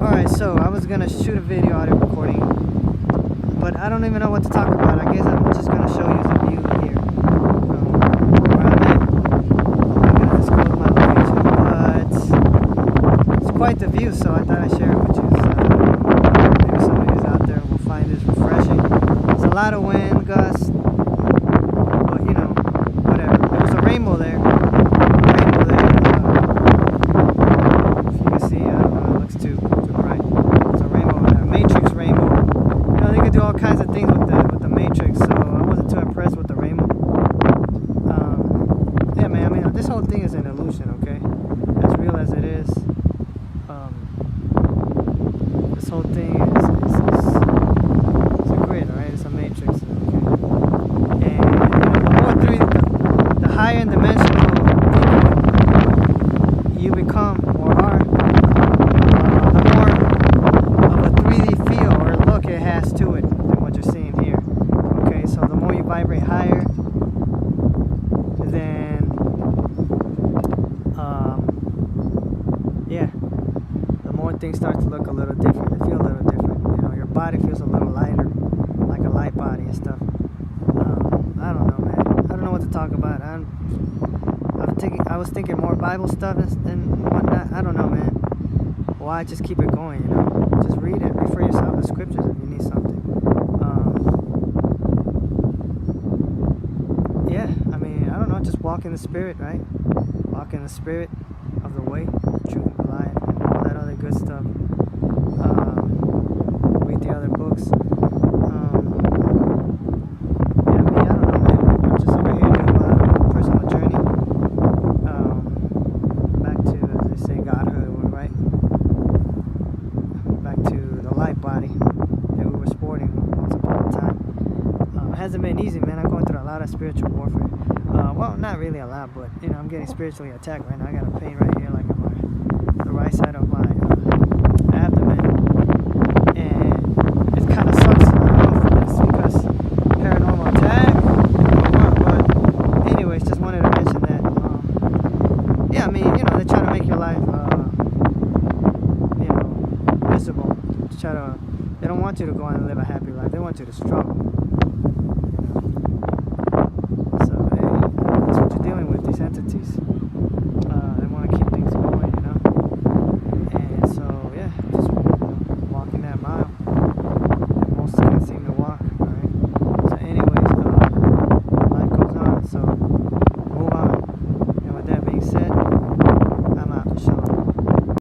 Alright, so I was gonna shoot a video audio recording, but I don't even know what to talk about. I guess I'm just gonna show you the view here. Where I'm at. I'm gonna disclose my location, but it's quite the view, so I thought I'd share it with you. So maybe somebody who's out there will find this refreshing. It's a lot of wind gusts, but you know, whatever. There was a rainbow there. If you can see, I don't know, it looks too bright. It's a rainbow, a matrix rainbow. You know, they could do all kinds of things with the matrix, so I wasn't too impressed with the rainbow. Yeah, man, I mean, this whole thing is an illusion, okay? As real as it is. This whole thing is it's a grid, alright? It's a matrix, okay? And you know, the more the higher in dimensional thinking you become or are, the more of a 3D feel or look it has to it than what you're seeing here. Okay, so the more you vibrate higher, then yeah, the more things start to look a little different. They feel a little different. You know, your body feels a little lighter, like a light body and stuff. I don't know, man. I don't know what to talk about. I was thinking more Bible stuff and whatnot. I don't know, man. Why just keep it going, you know? Just read it. Read for yourself the scriptures if you need something. Yeah, I mean, I don't know. Just walk in the spirit, right? Walk in the spirit of the way, the truth, and the life, and all that other good stuff. Read the other books. Yeah, me, I don't know, man. I'm just over here doing my personal journey. Back to, as they say, Godhood, right? Back to the light body that we were sporting once upon a time. It hasn't been easy, man. I'm going through a lot of spiritual warfare. Well, not really a lot, but you know, I'm getting spiritually attacked right now. I got a pain right here, like on the right side of my abdomen, and it kind of sucks. I don't know if it's because paranormal attack or what, but anyways, just wanted to mention that. Yeah, I mean, you know, they try to make your life, you know, miserable. They don't want you to go on and live a happy life. They want you to struggle.